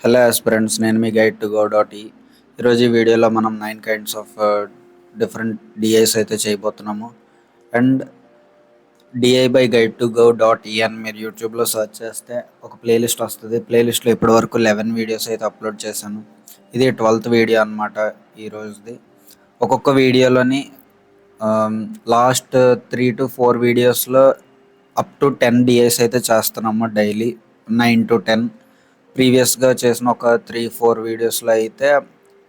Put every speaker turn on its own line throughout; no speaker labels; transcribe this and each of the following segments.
Hello aspirants, నేను మీ guide to go dot ఈరోజు ఈ వీడియోలో మనం 9 కైండ్స్ ఆఫ్ డిఫరెంట్ డిఐస్ అయితే చేయబోతున్నాము. And d i by guide to go dot ఈ అని మీరు యూట్యూబ్లో సెర్చ్ చేస్తే ఒక ప్లేలిస్ట్ వస్తుంది. ప్లేలిస్ట్లో ఇప్పటివరకు 11 వీడియోస్ అయితే అప్లోడ్ చేశాను. ఇది 12th వీడియో అనమాట ఈరోజుది. ఒక్కొక్క వీడియోలోని లాస్ట్ 3 to 4 వీడియోస్లో అప్ టు 10 డిఐస్ అయితే చేస్తున్నాము డైలీ 9 to 10. ప్రీవియస్గా చేసిన ఒక 3-4 వీడియోస్లో అయితే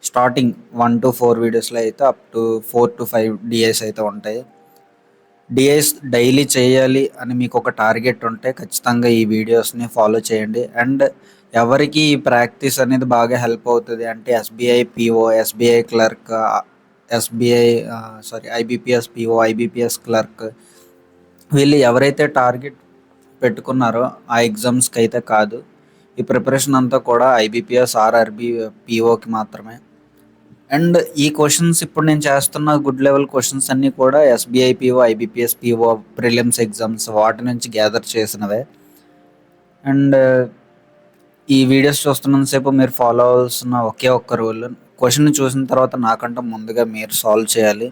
స్టార్టింగ్ 1 to 4 వీడియోస్లో అయితే అప్ టు 4 to 5 డిఐస్ అయితే ఉంటాయి. డిఐస్ డైలీ చేయాలి అని మీకు ఒక టార్గెట్ ఉంటే ఖచ్చితంగా ఈ వీడియోస్ని ఫాలో చేయండి. అండ్ ఎవరికి ఈ ప్రాక్టీస్ అనేది బాగా హెల్ప్ అవుతుంది అంటే SBI PO, SBI clerk, SBI IBPS PO, IBPS clerk, వీళ్ళు ఎవరైతే టార్గెట్ పెట్టుకున్నారో ఆ ఎగ్జామ్స్కి అయితే కాదు. ఈ ప్రిపరేషన్ అంతా కూడా ఐబీపీఎస్, ఆర్ఆర్బీ, పిఓకి మాత్రమే. అండ్ ఈ క్వశ్చన్స్ ఇప్పుడు నేను చేస్తున్న గుడ్ లెవెల్ క్వశ్చన్స్ అన్నీ కూడా SBI PO, IBPS PO prelims exams వాటి నుంచి గ్యాదర్ చేసినవే. అండ్ ఈ వీడియోస్ చూస్తున్నంతసేపు మీరు ఫాలో అవ్వాల్సిన ఒకే ఒక్క రూల్, క్వశ్చన్ చూసిన తర్వాత నాకంటే ముందుగా మీరు సాల్వ్ చేయాలి.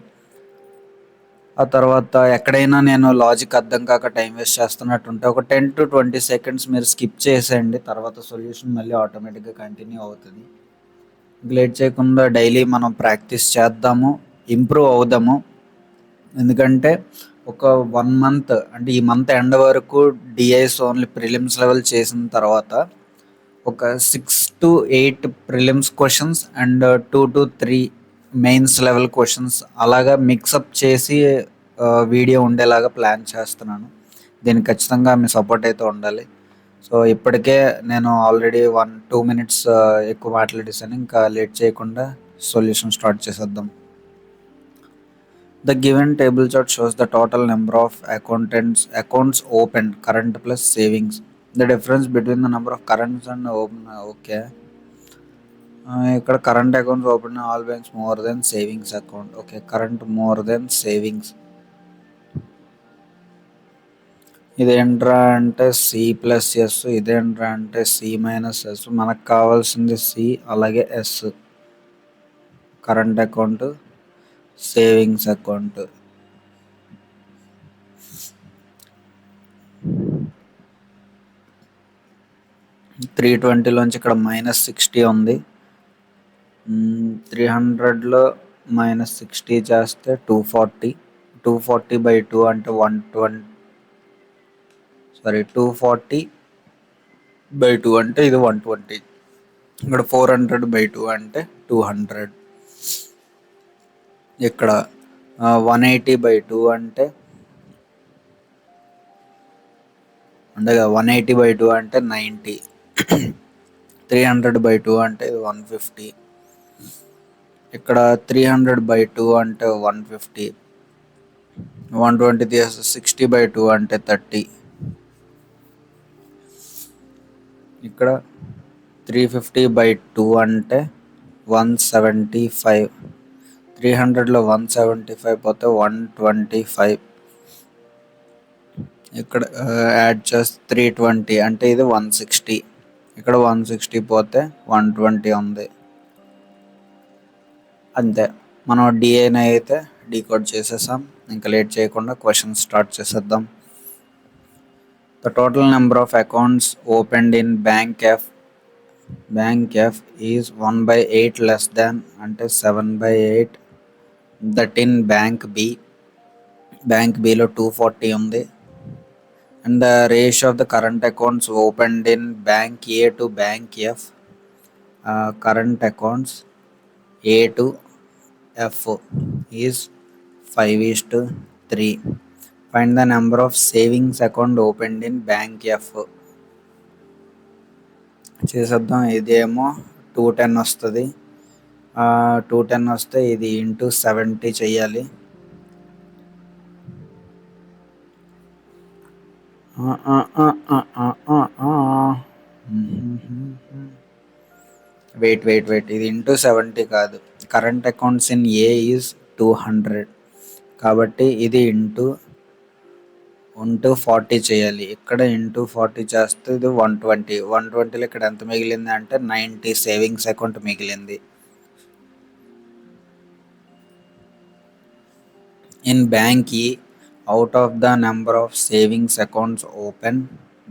ఆ తర్వాత ఎక్కడైనా నేను లాజిక్ అర్థం కాక టైం వేస్ట్ చేస్తున్నట్టుంటే ఒక 10 to 20 seconds మీరు స్కిప్ చేసేయండి. తర్వాత సొల్యూషన్ మళ్ళీ ఆటోమేటిక్గా కంటిన్యూ అవుతుంది. లేట్ చేయకుండా డైలీ మనం ప్రాక్టీస్ చేద్దాము, ఇంప్రూవ్ అవుదాము. ఎందుకంటే ఒక 1 month అంటే ఈ మంత్ ఎండ్ వరకు డిఐస్ ఓన్లీ ప్రిలిమ్స్ లెవెల్ చేసిన తర్వాత ఒక 6 to 8 prelims questions and 2 to 3 mains level questions అలాగా మిక్సప్ చేసి వీడియో ఉండేలాగా ప్లాన్ చేస్తున్నాను. దీనికి ఖచ్చితంగా మీ సపోర్ట్ అయితే ఉండాలి. సో ఇప్పటికే నేను ఆల్రెడీ 1-2 minutes ఎక్కువ మాట్లాడేసాను. ఇంకా లేట్ చేయకుండా సొల్యూషన్ స్టార్ట్ చేసేద్దాం. The given table chart shows the total number of accounts opened, current plus savings. The difference between the number of currents and open. Okay. ఇక్కడ current accounts open all banks more than savings account. Okay, current more than savings. ఇదేంట్రా అంటే C plus S, ఇదేంట్రా అంటే C minus yes. మనకు కావాల్సింది C అలాగే S. Current account, savings account. $320లోంచి ఇక్కడ -60 ఉంది. 300లో -60 చేస్తే 240. 240/2 అంటే 120. 240/2 అంటే ఇది 120. ఇక్కడ 400/2 అంటే 200. ఇక్కడ 180/2 అంటే 180/2 అంటే 90. 300/2 అంటే 150. ఇక్కడ 300/2 అంటే 150. 120 తీసేస్తే 60/2 అంటే 30. ఇక్కడ 350/2 అంటే 175. 300లో 175 పోతే 125. ఇక్కడ యాడ్ చేస్తే 320 అంటే ఇది 160. ఇక్కడ 160 పోతే 120 ఉంది. అంతే, మనం డిఐని అయితే డీకోడ్ చేసేసాం. ఇంకా లేట్ చేయకుండా క్వశ్చన్ స్టార్ట్ చేసేద్దాం. The total number of accounts opened in Bank F is 1/8 less than అంటే 7/8 that in Bank Bలో 240 ఉంది. And the ratio of the current accounts opened in Bank A to Bank F, current accounts A to F is 5:3. Find the number of savings account opened in Bank F. చేసేద్దాం. ఇదేమో 210 వస్తుంది. 210 వస్తే ఇది into 70 చెయ్యాలి. Wait, ఇది into 70 కాదు. Current accounts in a is 200 కాబట్టి ఇది ఇంటూ ఇంటూ 40 చేయాలి. ఇక్కడ ఇంటూ 40 చేస్తే ఇది 120. 120లో ఇక్కడ ఎంత మిగిలింది అంటే 90 సేవింగ్స్ అకౌంట్ మిగిలింది. In bank E, out of the number of savings accounts open,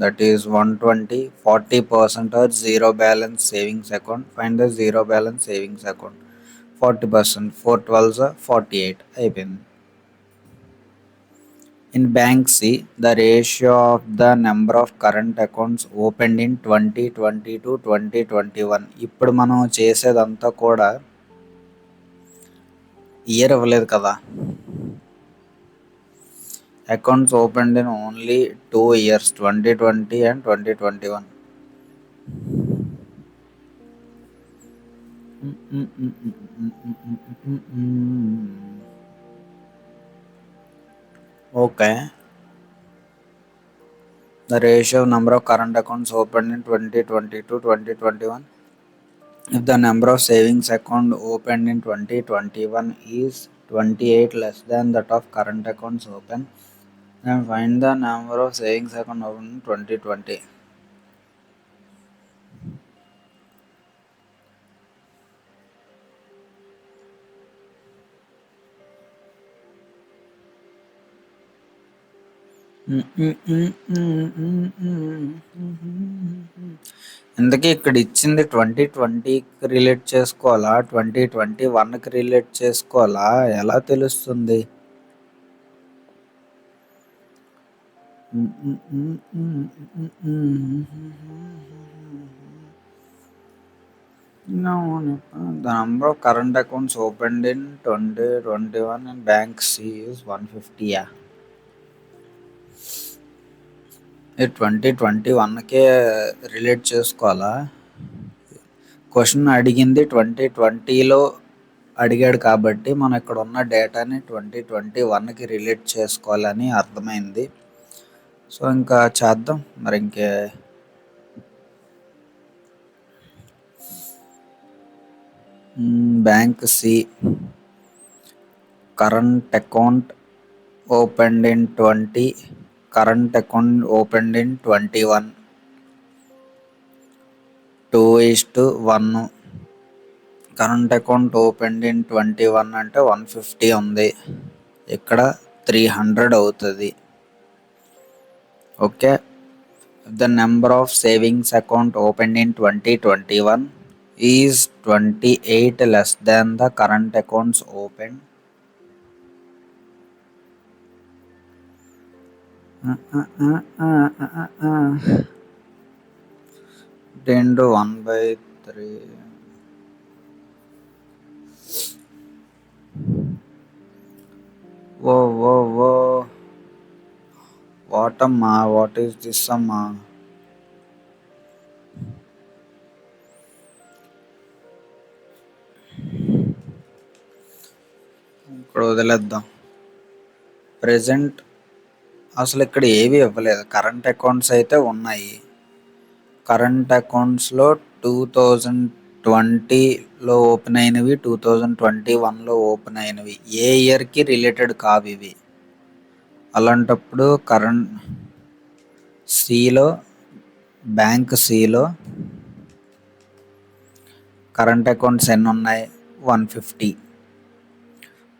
that is 120, 40% are zero balance savings account. Find the zero balance savings account. 40%, 4 12s are 48. అయిపోయింది. In bank C, the ratio of the number of current accounts opened in 2020 to 2021. ఇప్పుడు మనం చేసేదంతా కూడా year ఇవ్వలేదు కదా. Accounts opened in only 2 years, 2020 and 2021. Okay. The ratio of number of current accounts opened in 2020 to 2021. If the number of savings account opened in 2021 is 28 less than that of current accounts open, then find the number of savings account opened in 2020. ఇందుకే ఇక్కడ ఇచ్చింది 2020కి relate చేసుకోవాలా, 2021కి relate చేసుకోవాలా, ఎలా తెలుస్తుంది? No, the number of current accounts opened in 2021 in bank C is 150. Yeah. 2021కే relate చేసుకోవాలా? Question అడిగింది 2020లో అడిగాడు కాబట్టి మనం ఇక్కడ ఉన్న డేటాని 2021కి రిలేట్ చేసుకోవాలని అర్థమైంది. సో ఇంకా చేద్దాం మరి. ఇంకే bank C current account opened in 20, current account opened in 21, 2:1. Current account opened in 21 అంటే 150 ఉంది, ఇక్కడ 300 అవుతుంది. Okay. The number of savings account opened in 2021 is 28 less than the current accounts opened. 10/1/3. Whoa. What amma? What is this amma? ఇక్కడ వదిలేద్దాం. Present అసలు ఇక్కడ ఏవి ఇవ్వలేదు. కరెంట్ అకౌంట్స్ అయితే ఉన్నాయి. కరెంట్ అకౌంట్స్లో 2020లో ఓపెన్ అయినవి, 2021లో ఓపెన్ అయినవి ఏ ఇయర్కి రిలేటెడ్ కావు ఇవి. అలాంటప్పుడు కరెంట్ సిలో, బ్యాంక్ సిలో కరెంట్ అకౌంట్స్ ఎన్ని ఉన్నాయి? 150.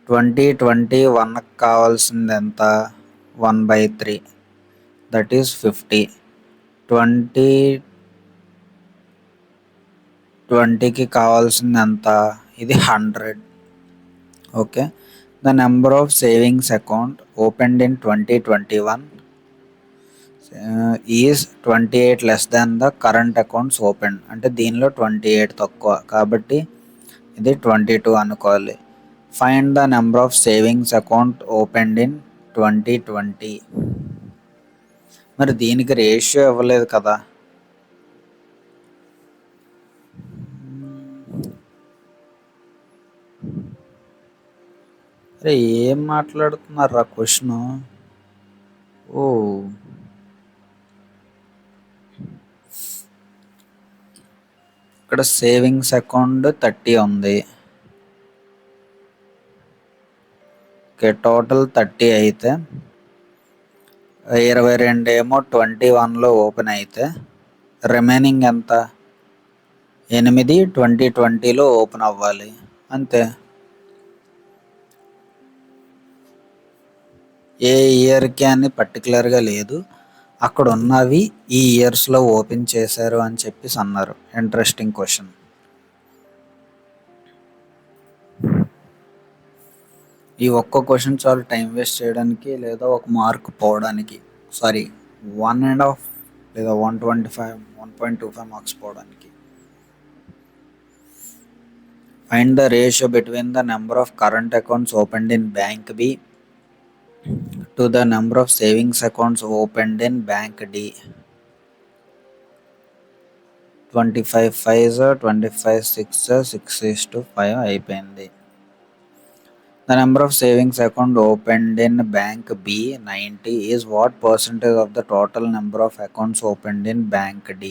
2021కి కావాల్సింది ఎంత? 1/3, దట్ ఈస్ 50. 2020కి కావాల్సింది ఎంత? ఇది 100. Okay. The number of savings account opened in 2021 is 28 less than the current accounts open. అంటే దీనిలో 28 తక్కువ కాబట్టి ఇది 22 అనుకోవాలి. Find the number of savings account opened in 2020. మరి దీనికి రేషియో ఇవ్వలేదు కదా. అరే ఏం మాట్లాడుతున్నారా క్వశ్చన్? ఓ ఇక్కడ సేవింగ్స్ అకౌంట్ 30 ఉంది. ఓకే, టోటల్ 30 అయితే 22 ఏమో 21లో ఓపెన్ అయితే రిమైనింగ్ ఎంత? 8 2020లో ఓపెన్ అవ్వాలి అంతే. ఏ ఇయర్కి అని పర్టికులర్గా లేదు, అక్కడ ఉన్నవి ఈ ఇయర్స్లో ఓపెన్ చేశారు అని చెప్పేసి అన్నారు. Interesting question. ఈ ఒక్క క్వశ్చన్ చాలు టైం వేస్ట్ చేయడానికి లేదా ఒక మార్క్ పోవడానికి. సారీ, 1.5 లేదా 125 1.25 మార్క్స్ పోవడానికి. Find the ratio between the number of current accounts opened in bank B to the number of savings accounts opened in bank D. 25 5 25 6 6:5 అయిపోయింది. The number of savings account opened in bank B 90 is what percentage of the total number of accounts opened in bank D?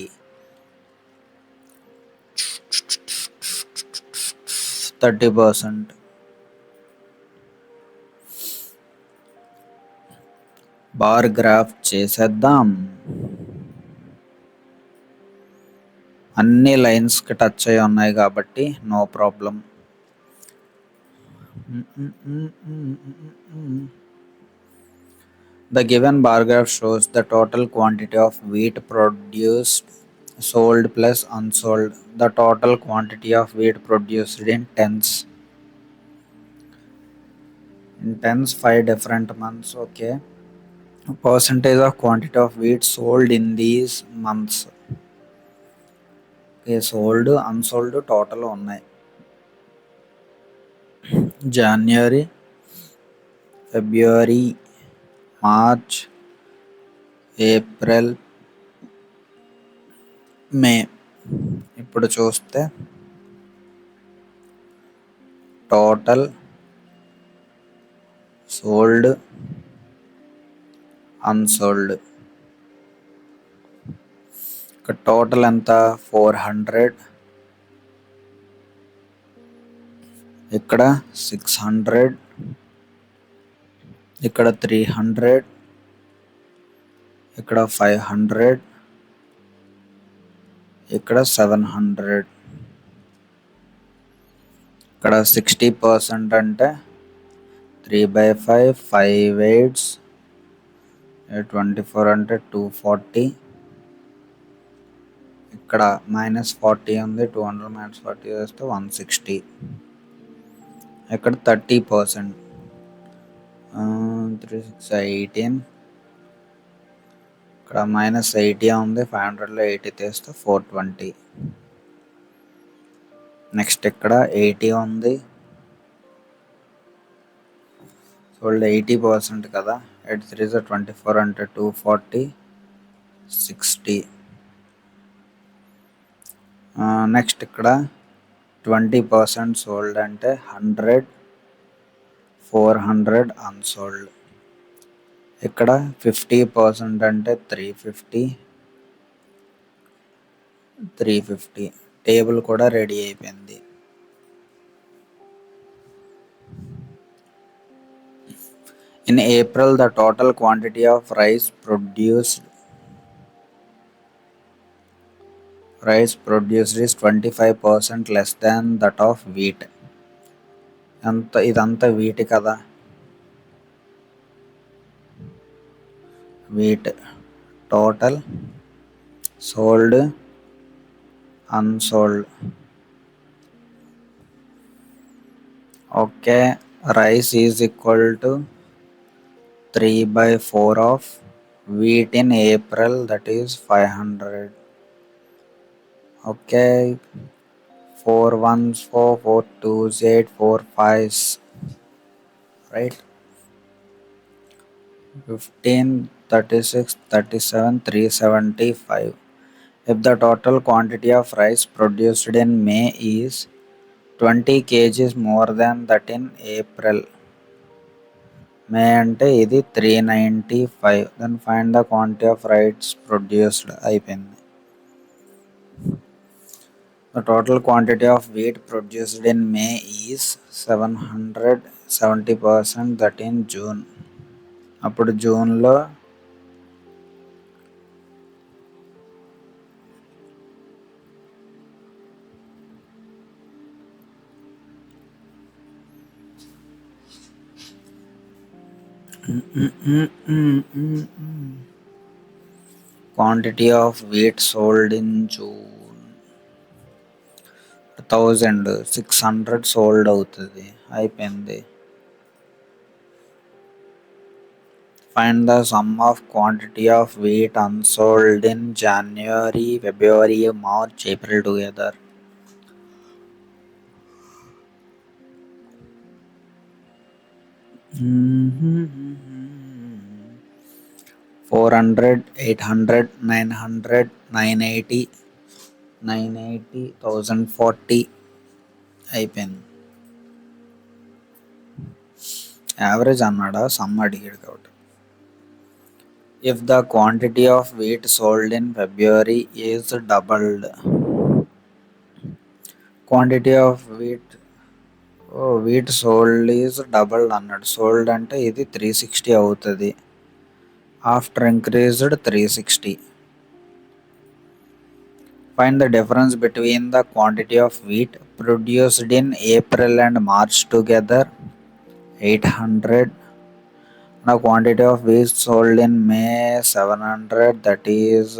30%. Bar graph చేసేద్దాం. అన్ని లైన్స్కి touch అయి ఉన్నాయి కాబట్టి no problem. The given bar graph shows the total quantity of wheat produced, sold plus unsold. The total quantity of wheat produced in tens. In tens, 5 different months. Okay. Percentage of quantity of wheat sold in these months. Okay, sold, unsold total ఉన్నాయి. January, February, March, April, May. ఇప్పుడు చూస్తే total sold, unsold. ఇక్కడ total ఎంత? 400, ఇక్కడ 600, ఇక్కడ 300, ఇక్కడ 500, ఇక్కడ 700. ఇక్కడ 60% అంటే 3/5 5 8 24 అంటే 240. ఇక్కడ -40 ఉంది, 200 - 40 చేస్తే 160. ఇక్కడ 30%, 3 6 18. ఇక్కడ -80 ఉంది, 500లో 80 తీస్తే 420. నెక్స్ట్ ఇక్కడ 80 ఉంది, సోల్డ్ 80% కదా. 83 24 అంటే 240 60. నెక్స్ట్ ఇక్కడ 20% సోల్డ్ అంటే 100 400 అన్సోల్డ్. ఇక్కడ 50% అంటే 350. టేబుల్ కూడా రెడీ అయిపోయింది. In April, the total quantity of rice produced is 25% less than that of wheat. ఇదంతా వీట్ కదా. Wheat total sold, unsold. Okay, rice is equal to 3/4 of wheat in April, that is 500. Okay, 4 1s 4 4 2s 8 4 5s, right? 15 36 37 375. If the total quantity of rice produced in May is 20 kgs more than that in April, May అంటే ఇది 395. Then find the quantity of rice produced. అయిపోయింది. The total quantity of wheat produced in May is 700, 70% that in June. అప్పుడు జూన్లో Quantity of wheat sold in June 1600 sold అవుతుంది అయిపోయింది. Find the sum of quantity of wheat unsold in January, February, March, April together. Mm-hmm. 400, 800, 900, 980, 980, 1040 అయిపోయింది. Average అన్నాడా some అడిగాడు కాబట్టి. If the quantity of wheat sold in February is doubled, quantity of wheat sold is doubled అన్నాడు. Sold అంటే ఇది 360 అవుతుంది. After increased 360. Find the difference between the quantity of wheat produced in April and March together 800. Now quantity of wheat sold in May 700, that is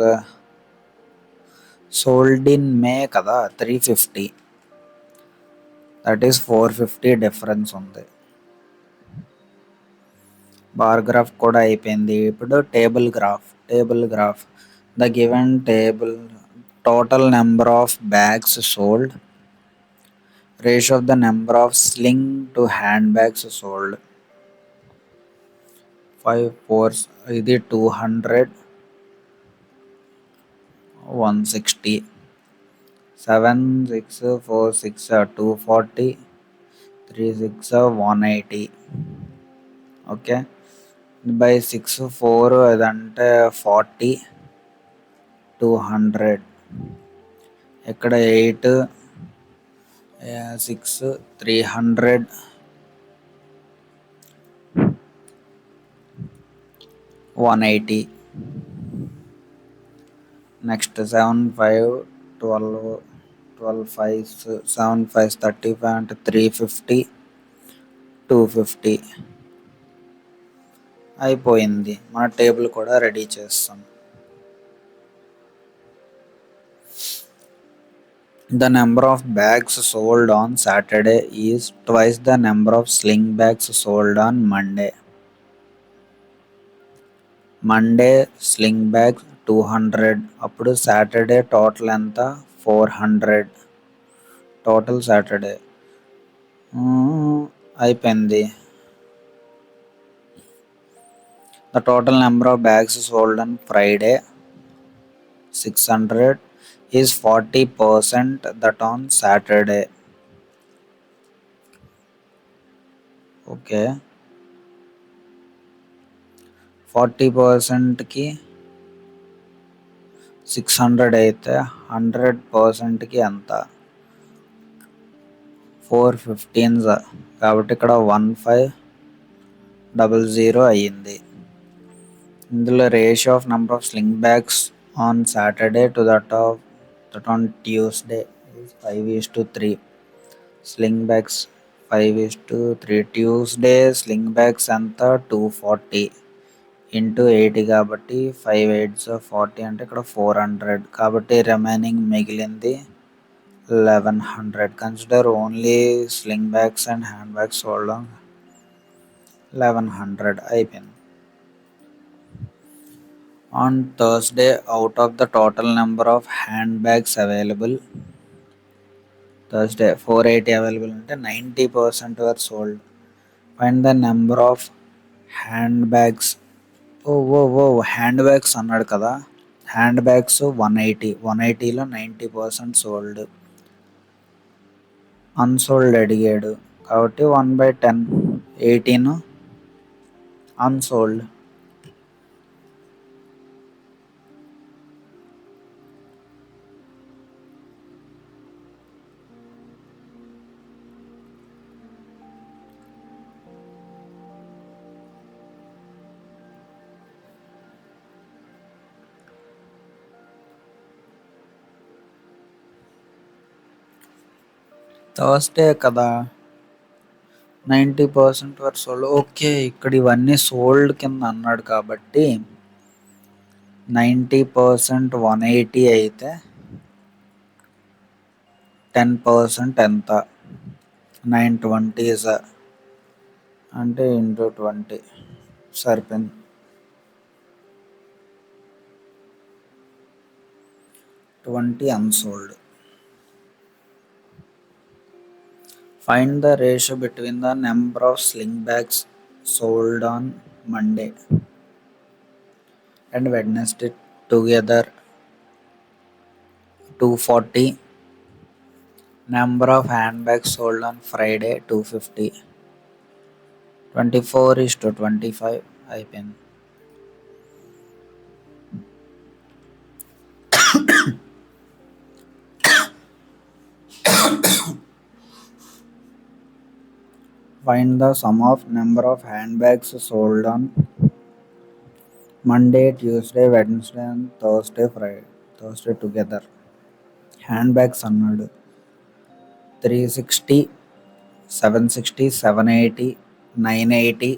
sold in May కదా 350, that is 450 difference ఉంది. Bar graph కూడా అయిపోయింది. ఇప్పుడు table graph the given table total number of bags sold, ratio of the number of sling to hand bags sold. 5 4 ఇది 200, 160, 7 6 4 6 240, 3 6 180. Okay, by 6 4 అదంటే 40, 200. ఇక్కడ 8 6 300, 180. Next 7 5 12, 12 5 7 5 35 అంటే 350, 250 అయిపోయింది. మన టేబుల్ కూడా రెడీ చేస్తాం. The number of bags sold on Saturday is twice the number of sling bags sold on Monday. Monday sling bags 200, అప్పుడు Saturday total ఎంత 400. టోటల్ సాటర్డే అయిపోయింది. The total number of bags sold on Friday 600 is 40% that on Saturday. Okay, 40%కి 600 అయితే 100%కి ఎంత 415 కాబట్టి ఇక్కడ 1500 అయ్యింది. ఇందులో ratio of number of sling bags on Saturday to that on Tuesday is 5:3. Sling bags 5:3. Tuesday sling bags ఎంత 240 into 80 కాబట్టి 5 8 40 అంటే ఇక్కడ 400 కాబట్టి రిమైనింగ్ మిగిలింది 1100. Consider only sling bags and hand bags sold 1100 అయిపోయింది. On Thursday, out of the total number of handbags available, Thursday 480 available అంటే 90% were sold. Find the number of handbags. Hand bags అన్నాడు కదా, hand bags 180, 180లో 90% sold. Unsold అడిగాడు కాబట్టి 1/10, 18 unsold. Thursday కదా, 90% were sold. Okay. ఇక్కడ ఇవన్నీ sold కింద అన్నాడు కాబట్టి 90% 180 అయితే 10% ఎంత? 920 అంటే ఇంటూ 20 సరిపోయింది. 20 unsold. Find the ratio between the number of sling bags sold on Monday and Wednesday together. 240. Number of handbags sold on Friday 250. 24:25 అయిపోయింది. Find the sum of number of handbags sold on Monday, Tuesday, Wednesday and Thursday together. Hand అన్నాడు. 360, 760, 780, 980,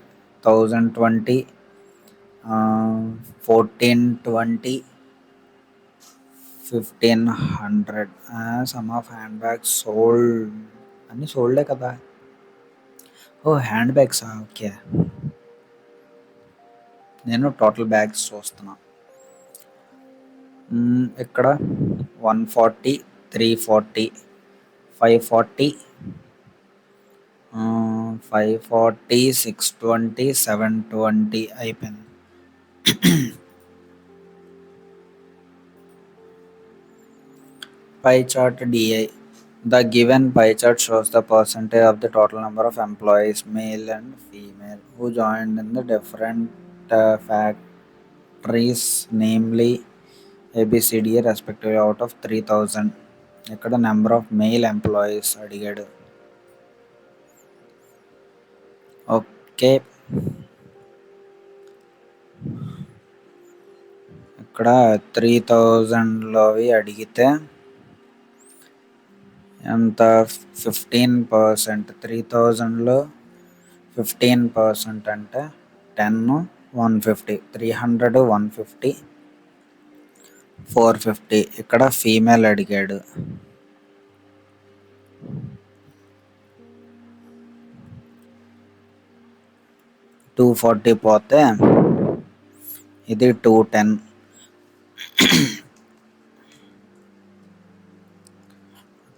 1020, 1420, 1500. Some of hand bags sold. అన్నీ సోల్డే కదా. ఓ hand బ్యాగ్సా, okay. నేను total bags చూస్తున్నా. ఇక్కడ 140, 340, 540, 540, 620, 720 అయిపోయింది. Pie chart DI. The given pie chart shows the percentage of the total number of employees, male and female, who joined in the different factories, namely ABCD respectively, out of 3000. ఇక్కడ number of mail employees అడిగాడు. Okay. ఇక్కడ 3000లోవి అడిగితే ఎంత? 15%. 3000లో 15% అంటే 10, 150. 300, 150, 450. ఇక్కడ female అడిగాడు. 240 పోతే ఇది 210.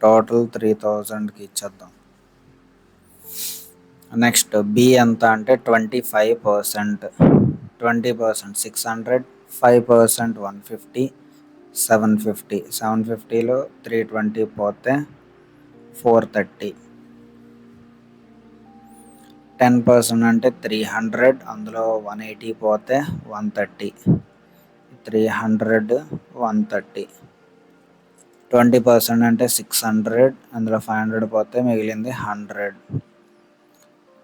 టోటల్ 3000కి ఇచ్చేద్దాం. నెక్స్ట్ బి ఎంత అంటే 25%. 20% 600, 5% 150, 750. 750లో 320 పోతే 430. 10% అంటే 300, అందులో 180 పోతే 130. 300, 130. 20% అంటే 600, అందులో 500 పోతే మిగిలింది 100.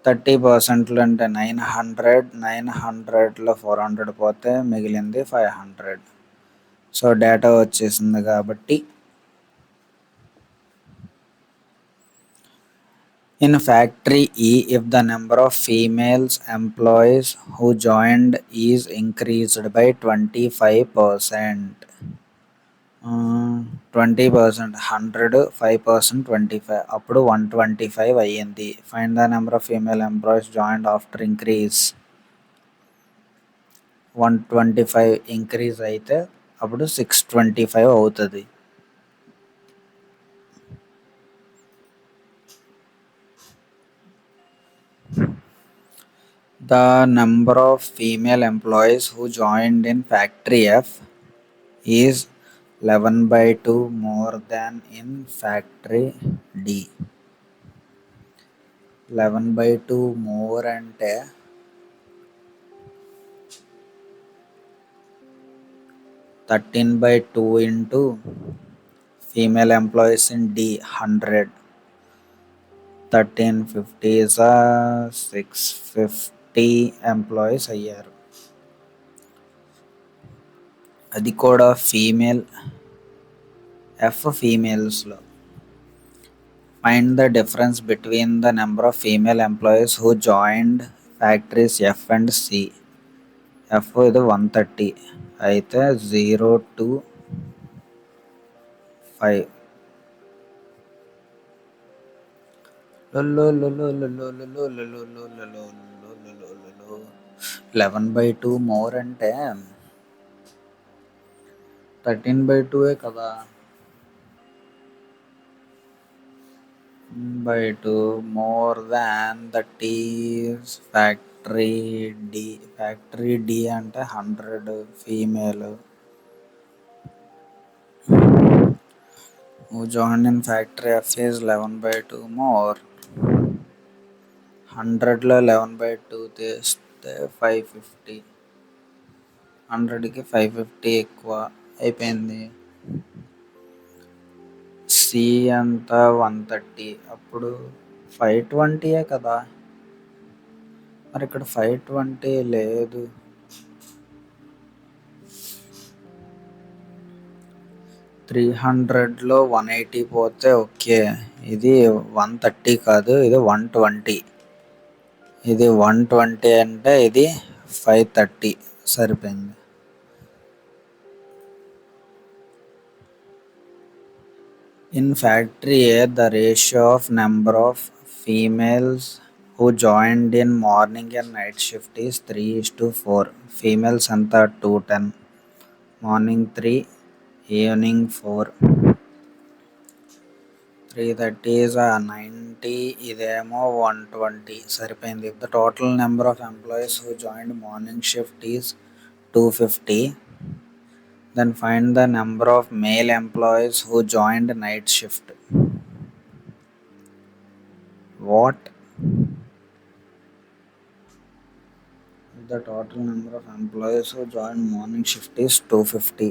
30% అంటే 900, 900లో 400 పోతే మిగిలింది 500. సో డేటా వచ్చేసింది కాబట్టి in factory E, if the number of females employees who joined is increased by 25%. 20%, 100, 5%, 25, అప్పుడు 125 అయ్యింది. Find the number of female employees joined after increase. 125 increase అయితే అప్పుడు 625 అవుతుంది. The number of female employees who joined in factory F is 11/2 more than in factory D. 11/2 more అంటే 13/2 into female employees in D 100. 1350 is 650 employees అయ్యారు. అది కూడా female. F ఫీమేల్స్లో Find the difference between the number of female employees who joined factories F and C. F ఇది 130 అయితే 0 to 5. 11/2 more అంటే 13/2 కదా. 13/2 more than that is factory D అంటే 100 female who joined in factory F is 11/2 more. 100లో 11/2 తీస్తే 550. 100కి 550 ఎక్కువ అయిపోయింది. C అంతా 130 అప్పుడు 520 కదా. మరి ఇక్కడ 520 లేదు. 300లో 180 పోతే ఓకే. ఇది 130 కాదు, ఇది 120. ఇది 120 అంటే ఇది 530 సరిపోయింది. In factory A, the ratio of number of females who joined in morning and night shift is 3:4. Females అంతా 210, మార్నింగ్ 3, ఈవినింగ్ 4. 330 is 90, ఇదేమో 120 సరిపోయింది. The total number of employees who joined morning shift is 250. Then find the number of male employees who joined night shift. What? The total number of employees who joined morning shift is 250.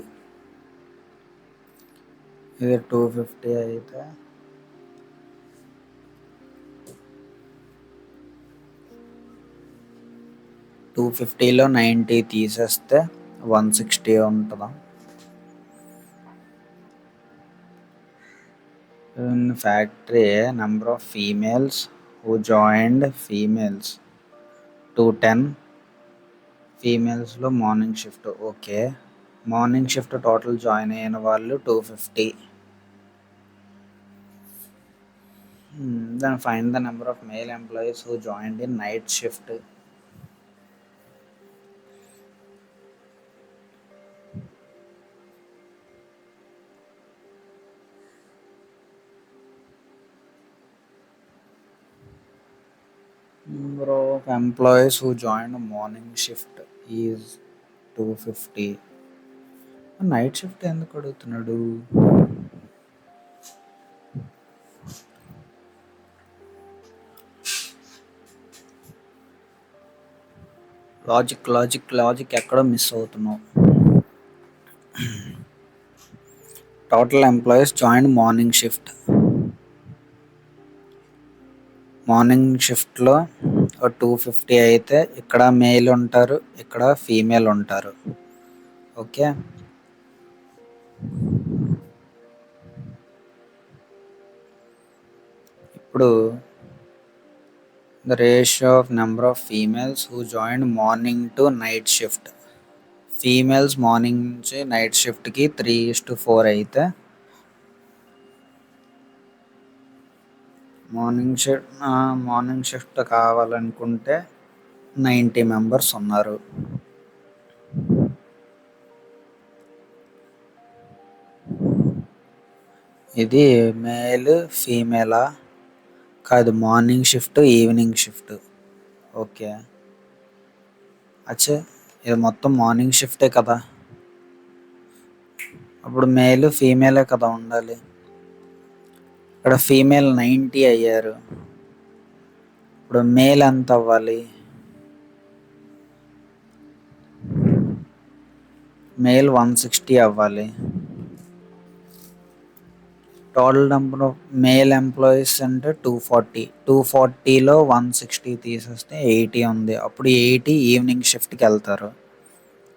ఇది 250 అయితే 250లో 90 తీసేస్తే 160 ఉంటుందా. In factory number of females who joined 210. ఫీమేల్స్లో morning shift okay. Morning shift total join అయిన వాళ్ళు 250. Then find the number of male employees who joined in night shift. Number of employees who joined morning shift is 250. Night shift ఎందుకు అడుగుతున్నాడు? Logic ఎక్కడో miss అవుతున్నావు. Total employees join morning షిఫ్ట్లో 250 అయితే ఇక్కడ male ఉంటారు, ఇక్కడ ఫీమేల్ ఉంటారు. ఓకే. ఇప్పుడు the ratio of number of females who joined morning to night shift. Females morning నుంచి నైట్ షిఫ్ట్కి 3:4 అయితే మార్నింగ్ షిఫ్ట్ కావాలనుకుంటే 90 మెంబర్స్ ఉన్నారు. ఇది మేల్ ఫీమేలా కాదు, morning shift evening shift. Okay. అచ్చా, ఇది మొత్తం మార్నింగ్ షిఫ్టే కదా. అప్పుడు మేల్ ఫీమేలే కదా ఉండాలి. ఇక్కడ ఫీమేల్ 90 అయ్యారు. ఇప్పుడు మేల్ ఎంత అవ్వాలి? మేల్ 160 అవ్వాలి. Total number of male employees అంటే 240. 240లో 160 తీసేస్తే 80 ఉంది. అప్పుడు 80 ఈవినింగ్ షిఫ్ట్కి వెళ్తారు.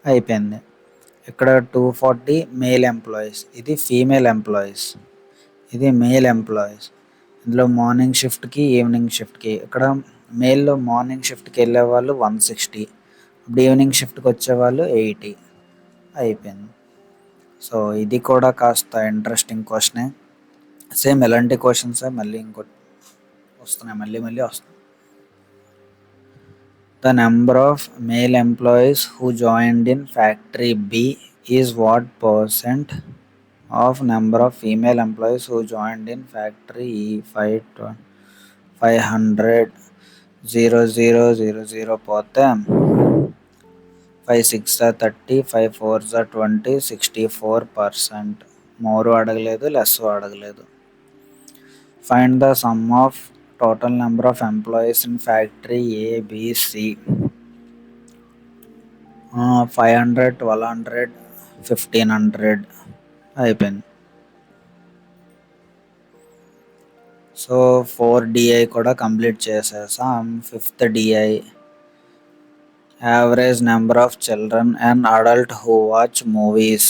అయిపోయింది. ఇక్కడ 240 మేల్ ఎంప్లాయీస్, ఇది ఫీమేల్ ఎంప్లాయీస్, ఇది మేల్ ఎంప్లాయీస్. ఇందులో మార్నింగ్ షిఫ్ట్కి ఈవినింగ్ షిఫ్ట్కి ఇక్కడ మెయిల్లో మార్నింగ్ షిఫ్ట్కి వెళ్ళే వాళ్ళు 160, ఇప్పుడు ఈవినింగ్ షిఫ్ట్కి వచ్చేవాళ్ళు 80 అయిపోయింది. సో ఇది కూడా కాస్త ఇంట్రెస్టింగ్ క్వశ్చనే. సేమ్ ఎలాంటి క్వశ్చన్సే మళ్ళీ ఇంకోటి వస్తున్నాయి, మళ్ళీ మళ్ళీ వస్తున్నాయి. The number of male employees who joined in factory B is what percent of number of female employees who joined in factory E 500 0000 పోతే 5 6 30 5 4 20 64%. మోరు అడగలేదు, లెస్ అడగలేదు. Find the sum of total number of employees in factory ABC. 500 1200 1500 అయిపోయింది. So 4 DI కూడా complete చేసేసాం. 5th DI, average number of children and adult who watch movies.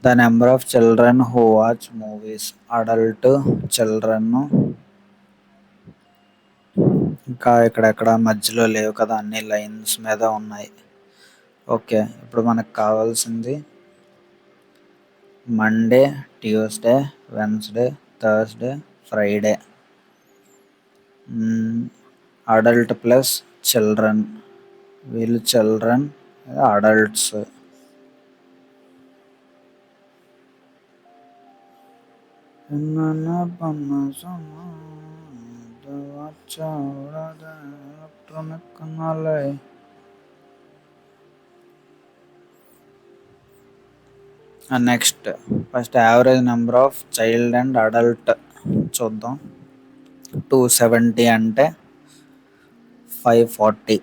The number of children who watch movies, adult, children. ఇంకా ఇక్కడెక్కడ మధ్యలో లేవు కదా, అన్ని lines మీద ఉన్నాయి. ఓకే, ఇప్పుడు మనకు కావాల్సింది Monday, Tuesday, Wednesday, Thursday, Friday. Adult plus children, వీళ్ళు children, adults. Next first average number of child and adult చూద్దాం. 270 అంటే 540.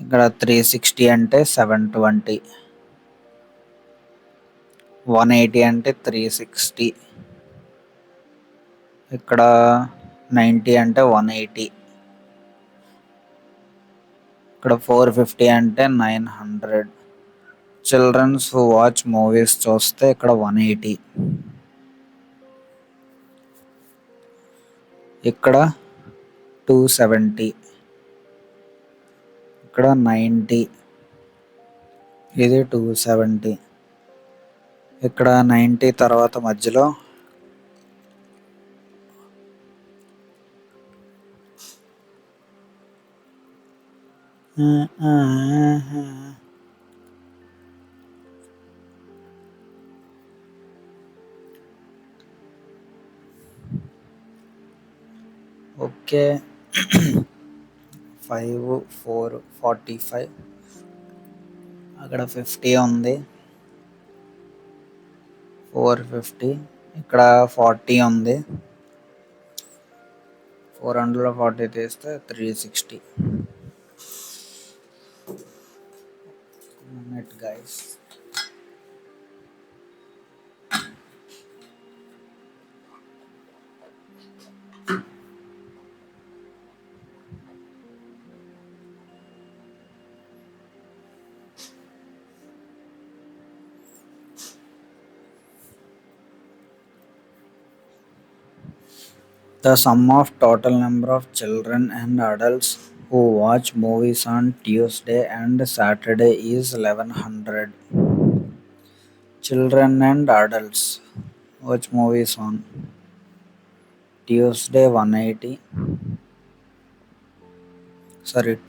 ఇక్కడ 360 అంటే 720. 180 అంటే 360. ఇక్కడ 90 అంటే 180. ఇక్కడ 450 అంటే 900. చిల్డ్రన్స్ హూ వాచ్ మూవీస్ చూస్తే ఇక్కడ 180. ఇక్కడ 270. ఇక్కడ 90. ఇది 270. ఇక్కడ 90 తర్వాత మధ్యలో ఓకే 5 4 45. అక్కడ 50 ఉంది, 450. ఇక్కడ 40 ఉంది, 440 తీస్తే 360. Minute guys. The sum of total number of children and adults who watch movies on Tuesday and Saturday is 1100. Children and adults watch movies on Tuesday 180.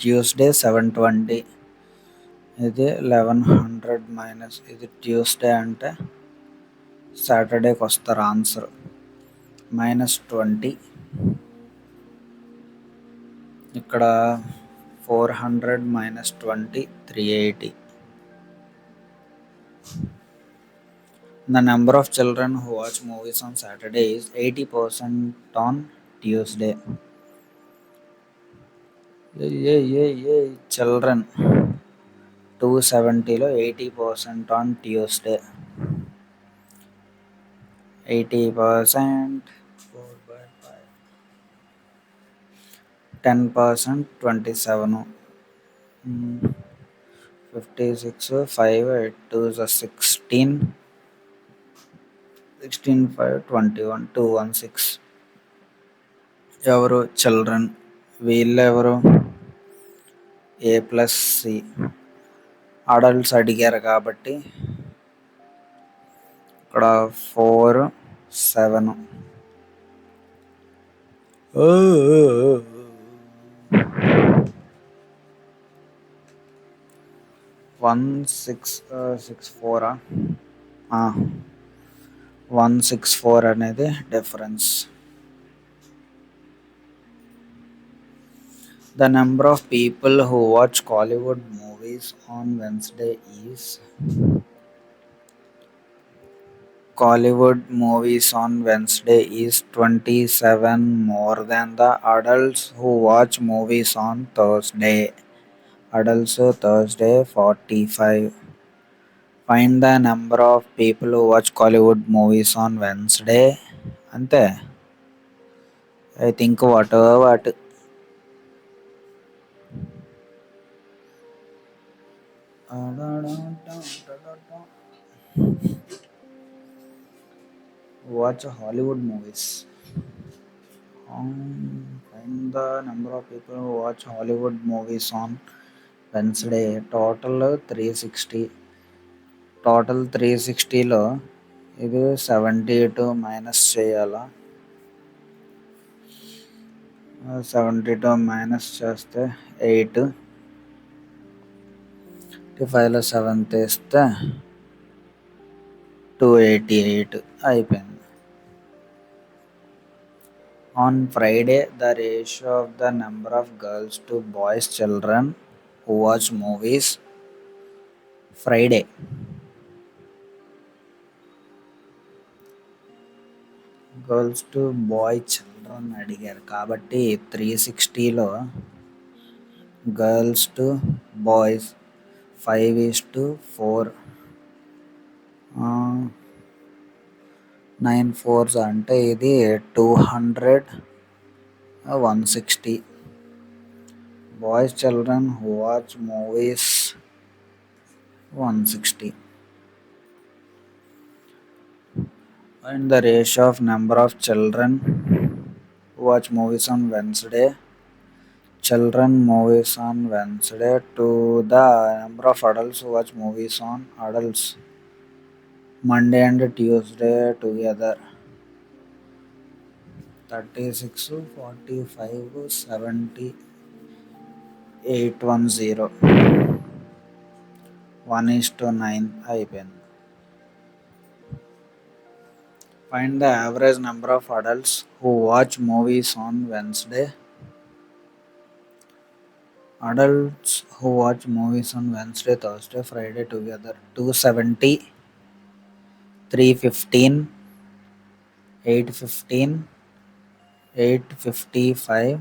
Tuesday 720. ఇది 1100 మైనస్ ఇది ట్యూస్డే అంటే సాటర్డేకి వస్తారు ఆన్సర్. -20. ఇక్కడ 400 - 20 380. The number of children who watch movies on Saturday is 80% on Tuesday. Children 270లో 80% on Tuesday. 80% 4/5. 10% 27. 56 5 8 2 16. 16 5 21 216. ఎవరు? Children. వీళ్ళెవరు? A+C. Adults అడిగారు కాబట్టి ఇక్కడ 4 7. 1664. 164 అనేది difference. The number of people who watch Collywood movies on Wednesday is. Collywood movies on Wednesday is 27 more than the adults who watch movies on Thursday. Adults Thursday 45. Find the number of people who watch Collywood movies on Wednesday. అంతే. I think whatever what. Watch Hollywood movies. Find the number of people who watch Hollywood movies on Wednesday. Total 360. Total 360లో ఇది 72 minus చేయాలా? 72 minus చేస్తే 8. 55లో 7 తీస్తే 288 అయిపోయింది. On Friday, the ratio of the number of girls to boys children who watch movies. Friday. Girls to boy children అడిగారు కాబట్టి 360లో girls to boys 5:4. 9 4s అంటే ఇది 200. 160. Boys children who watch movies 160. And the ratio of number of children who watch movies on Wednesday. Children movies on Wednesday to the number of adults who watch movies on adults. Monday and Tuesday together. 36 45 70 810. 1:9 అయిపోయింది. Find the average number of adults who watch movies on Wednesday. Adults who watch movies on Wednesday, Thursday, Friday together 270, 315, 815, 855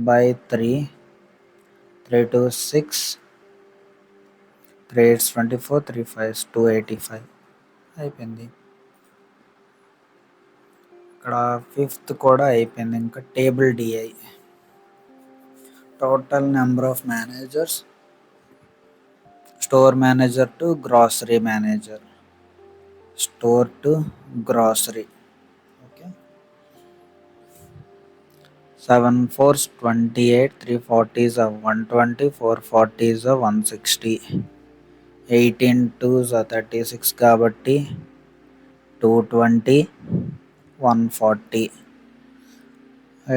by 3, 326, 3 8s 24, 3 5s 285 అయిపోయింది. ఇక్కడ 5th కూడా అయిపోయింది. ఇంకా table DI. Total number of managers. Store manager to grocery manager. Store to grocery. Okay. 7 4s 28, 3 40s 120, 4 40s 160, 18 2s 36 కాబట్టి 220, 140.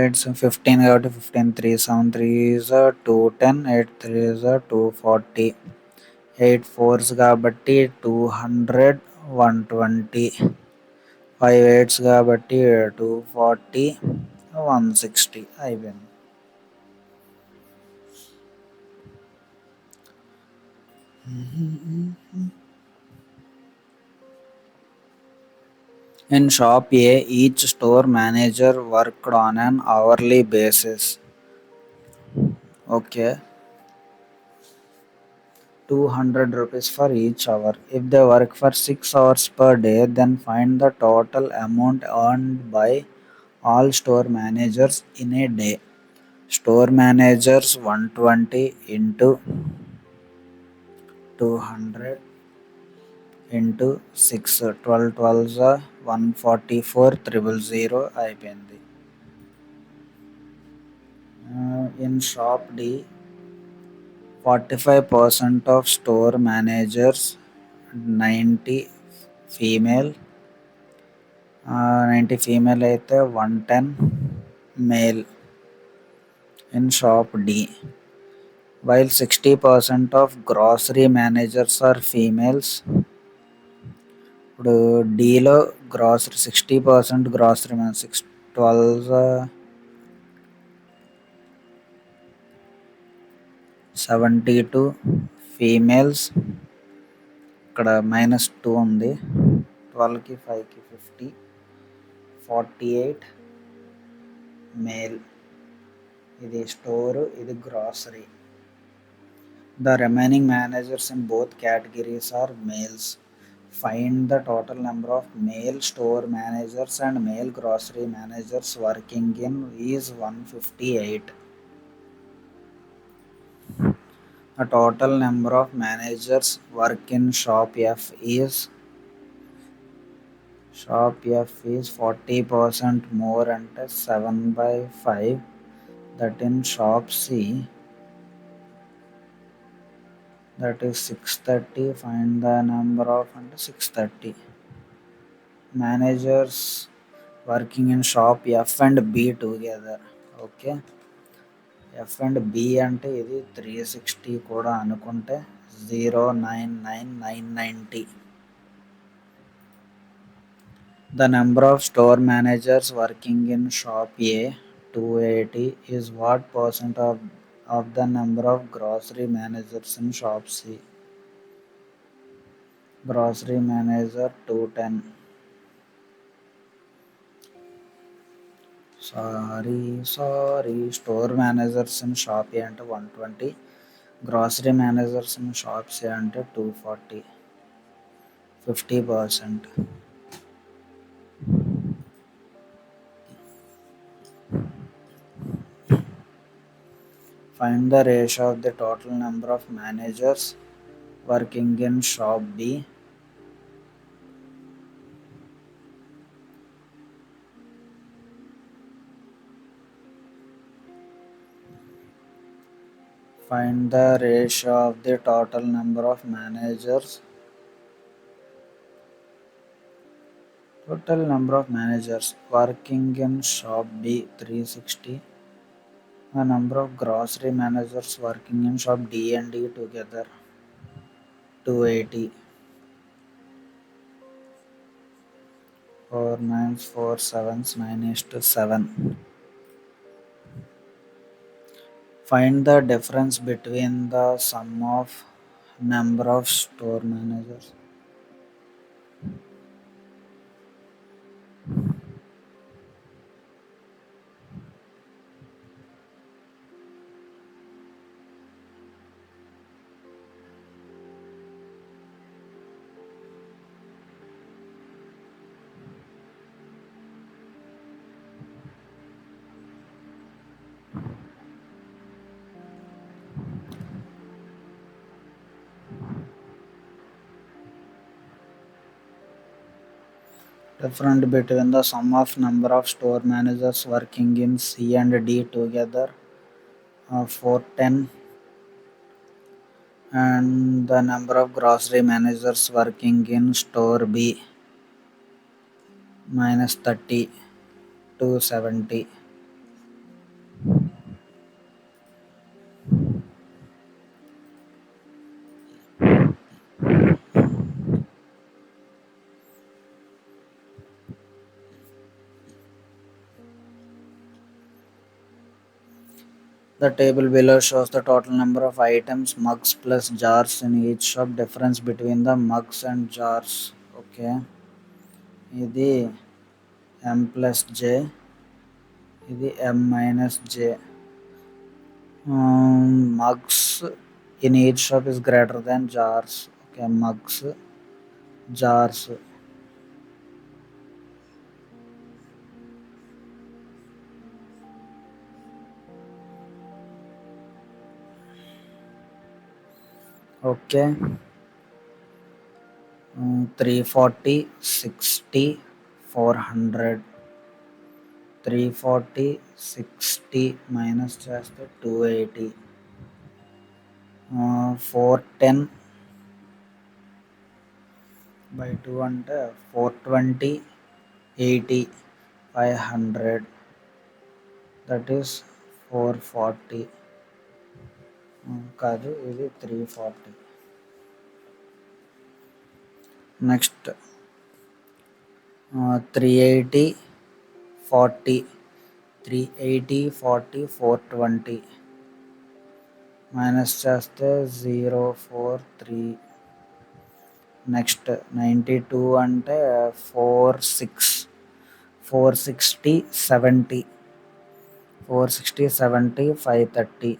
It's 15 కాబట్టి 15 3 7 3s 210, 8 3s 240, 8 4s కాబట్టి 200, 120, 5 8s కాబట్టి 240, 160 అయిపోయింది. In shop A, each store manager worked on an hourly basis. Okay. 200 rupees for each hour. If they work for 6 hours per day, then find the total amount earned by all store managers in a day. Store managers 120 into 200 into 6 12 12 144,000 అయిపోయింది. In shop D 45% of store managers 90 female 90 female అయితే 110 male in shop D. While 60% of grocery managers are females. ఇప్పుడు డీలో grocery 60% grocery man 12 72 females. ఇక్కడ -2 ఉంది. 12కి 5కి 50 48 male. ఇది store, ఇది grocery. The remaining managers in both categories are males. Find the total number of male store managers and male grocery managers working in is 158. The total number of managers work in shop F is 40% more అంటే 7/5. That in shop C that is 630. Find the number of అంటే 630 managers working in shop F and B together. Okay, F and B అంటే ఇది 360 కూడా అనుకుంటే 099,990. The number of store managers working in shop A 280 is what percent of the number of grocery managers in shop C? Grocery manager 210. Sorry store managers in shop A అంటే 120. Grocery managers in shops A అంటే 240. 50%. Find the ratio of the total number of managers working in shop B. Find the ratio of the total number of managers. Total number of managers working in shop B 360. The number of grocery managers working in shop D and D together 280. 4 9s 4 7s 9:7. Find the difference between the sum of number of store managers. Difference between the sum of number of store managers working in C and D together 410, and the number of grocery managers working in store B -30 270. The table below shows the total number of items, mugs plus jars in each shop. Difference between the mugs and jars. Okay, ఇది m+j, ఇది m-j. Mugs in each shop is greater than jars. Okay, mugs, jars. Okay, 340, 60, 400. 340, 60 minus చేస్తే 280. 410 by 2 అంటే 420, 80, 500. That is 440. కాదు, ఇది 340. Next 380, 40. 380, 40, 420 minus చేస్తే 043. Next 92 అంటే 46. 460, 70. 460, 70, 530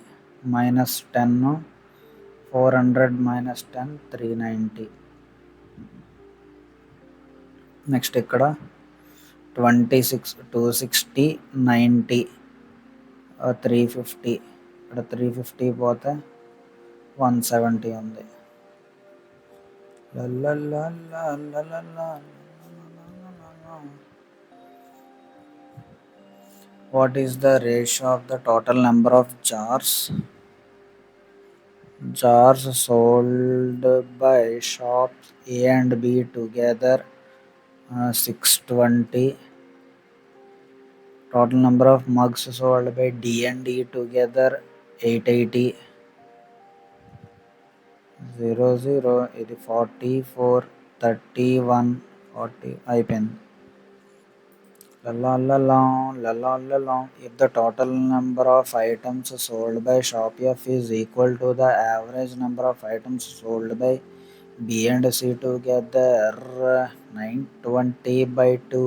minus 10. 400 minus 10, 390. Next ఇక్కడ 26, 260, 90, 350. ఇక్కడ 350 పోతే 170 ఉంది. What is the ratio of the total number of jars sold by shops A and B together? 620. Total number of mugs sold by D and D together 880. 00. ఇది 44, 31, 40 అయిపోయింది. If the total number of items sold by shop F is equal to the average number of items sold by B and C together, 920 by 2,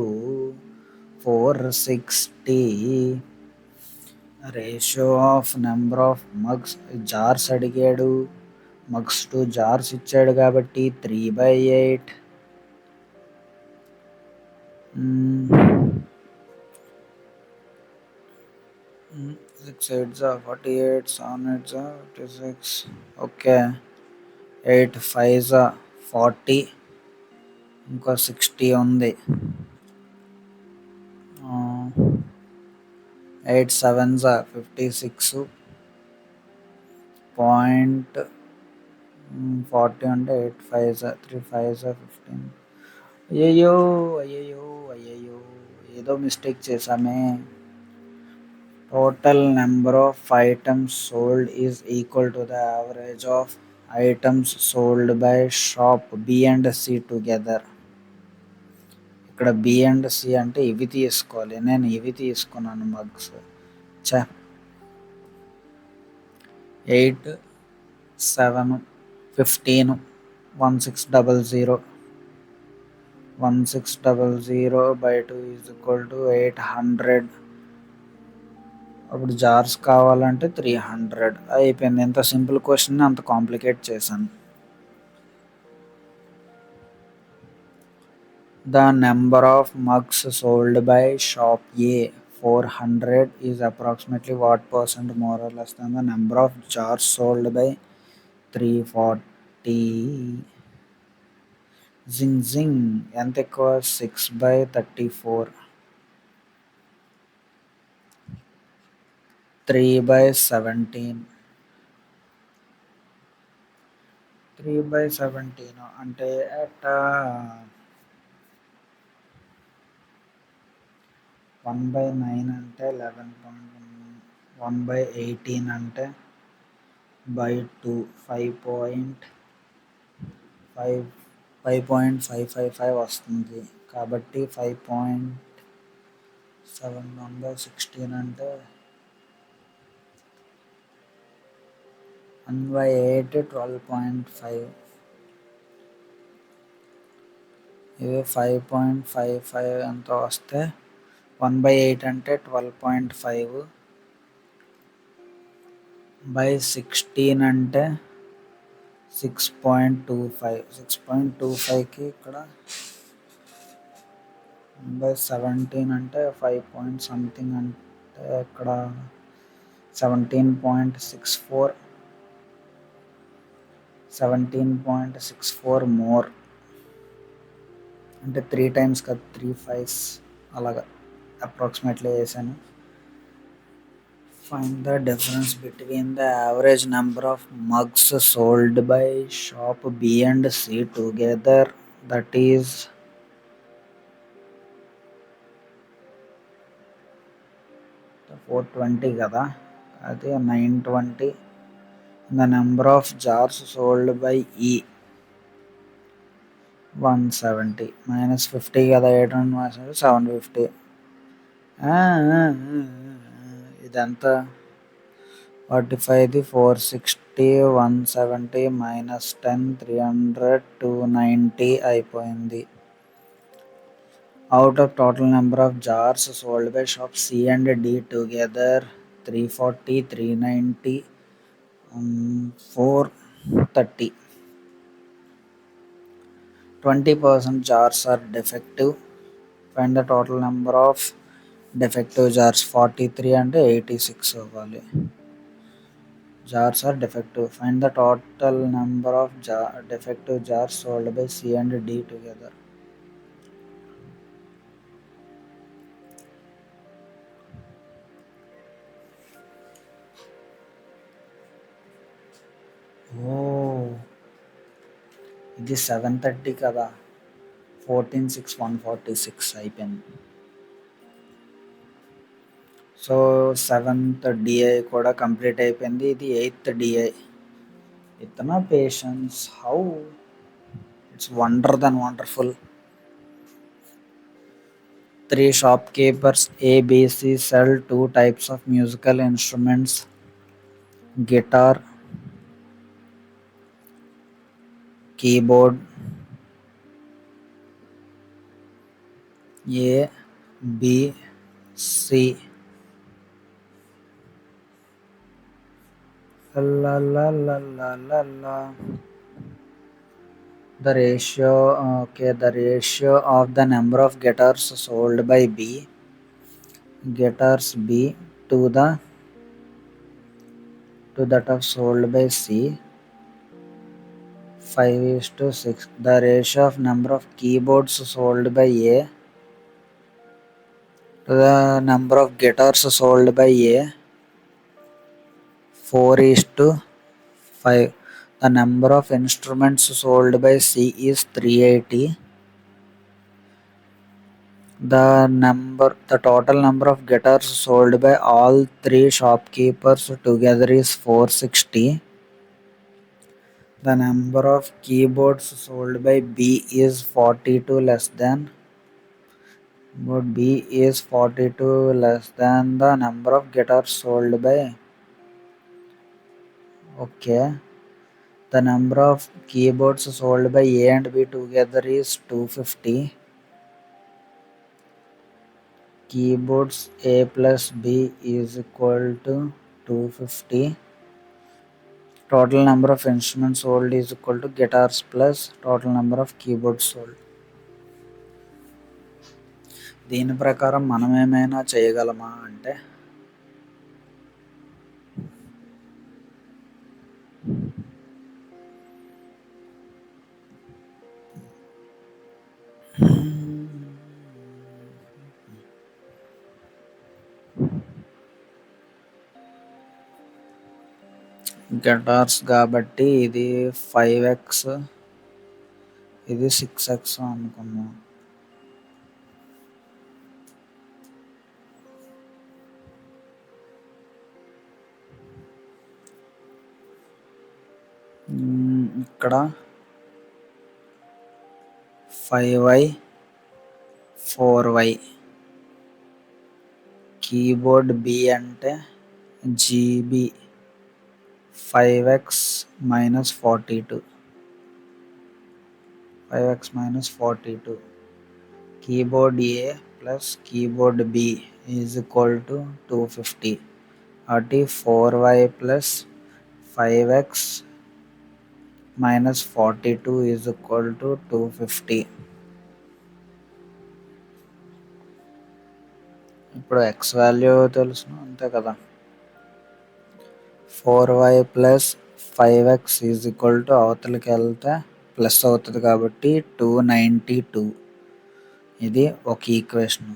460. Ratio of number of mugs, jars అడిగాడు, mugs to jars ఇచ్చాడు కాబట్టి 3/8. 6 8s 48, 7 8s 56. Okay. 8 5s 40, ఇంకో 60 ఉంది. 8 7s 56. 0.40 అంటే 8 5s 3 5s 15. అయ్యయ్యో ఏదో mistake చేసామే. Total number of items sold is equal to the average of items sold by shop B and C together. ఇక్కడ బి అండ్ సి అంటే ఇవి తీసుకోవాలి, నేను ఇవి తీసుకున్నాను mugs. 8 7 15, 1600. 1600 by 2 is equal to 800. అప్పుడు జార్స్ కావాలంటే 300. అయిపోయింది. ఎంత సింపుల్ క్వశ్చన్ అంత కాంప్లికేట్ చేశాను. The number of mugs sold by shop A 400 is approximately what percent more or less than the number of jars sold by 340. Zing ఎంత ఎక్కువ? 6/34. 3/17. 3/17 అంటే at 1/9 అంటే 11. 1/18 అంటే by 2 5.555 వస్తుంది. కాబట్టి 5.7. 1/16 అంటే 1/8 12.5. ఇది 5.55 ఎంత వస్తే 1/8 అంటే 12.5 by 16 అంటే 6.25. 6.25కి ఇక్కడ 1/17 అంటే 5 point something అంటే ఇక్కడ 17.64. 17.64 more. అంటే 3 టైమ్స్ కదా, 3 5s అలాగా అప్రాక్సిమేట్లీ వేసాను. Find the difference between the average number of mugs sold by shop B and C together, that is 420 కదా, అదే 920. The number of jars sold by E 170 minus 50 కదా, 800 750. ఇదంతా 45ది 460 170 minus 10 300 290 అయిపోయింది. Out of total number of jars sold by shop C and D together 340 390 430. 20% jars are defective. Find the total number of defective jars. 43 అంటే 86 అవ్వాలి. Jars are defective. Find the total number of defective jars sold by C and D together. ఇది 730 కదా, 14 6 146 అయిపోయింది. So 7th DI కూడా complete అయిపోయింది. ఇది 8th DI. ఇతనా patience, how it's wonder then wonderful. 3 shopkeepers ABC sell 2 types of musical instruments: guitar, keyboard. A, B, C. La la la la la la. The ratio of the number of guitars sold by guitars B to that of sold by C, 5:6. The ratio of number of keyboards sold by A to the number of guitars sold by A, 4:5. The number of instruments sold by C is 380. The total number of guitars sold by all 3 shopkeepers together is 460. The number of keyboards sold by B is 42 less than. But B is 42 less than the number of guitars sold by. Okay. The number of keyboards sold by A and B together is 250. Keyboards A plus B is equal to 250. Total number of instruments sold is equal to guitars plus total number of keyboards sold. దీని ప్రకారం మనం ఏమైనా చేయగలమా అంటే, guitars కాబట్టి ఇది 5x, ఇది 6x అనుకున్నాం. ఇక్కడ 5y 4y. కీబోర్డ్ B అంటే GB 5x minus 42. 5x minus 42. Keyboard A plus keyboard B is equal to 250. Ati 4y plus 5x minus 42 is equal to 250. ఇప్పుడు x వాల్యూ తెలుసు అంతే కదా. 4y plus 5x is equal to అవతలకి వెళ్తే plus అవుతుంది కాబట్టి 292. ఇది ఒక ఈక్వేషన్.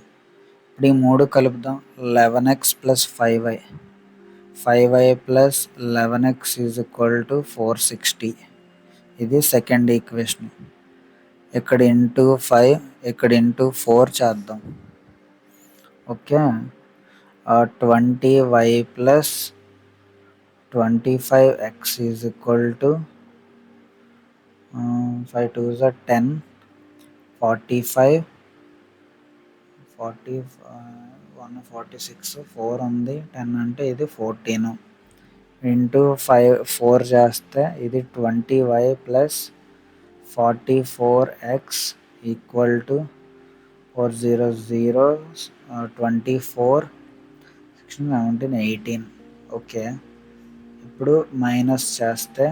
ఇప్పుడు ఈ 3 కలుపుదాం. 11x plus 5y, 5y plus 11x is equal to 460. ఇది సెకండ్ ఈక్వేషన్. ఇక్కడ ఇంటూ 5, ఇక్కడ ఇంటూ 4 చేద్దాం. Okay, 20y plus 25x is equal to 5 2s are 10, 45, 46, 4 ఉంది, 10 అంటే ఇది 14 ఇంటూ 4 చేస్తే ఇది 20y plus 44x equal to 400, 24, 16, 17, 18. Okay, ఇప్పుడు మైనస్ చేస్తే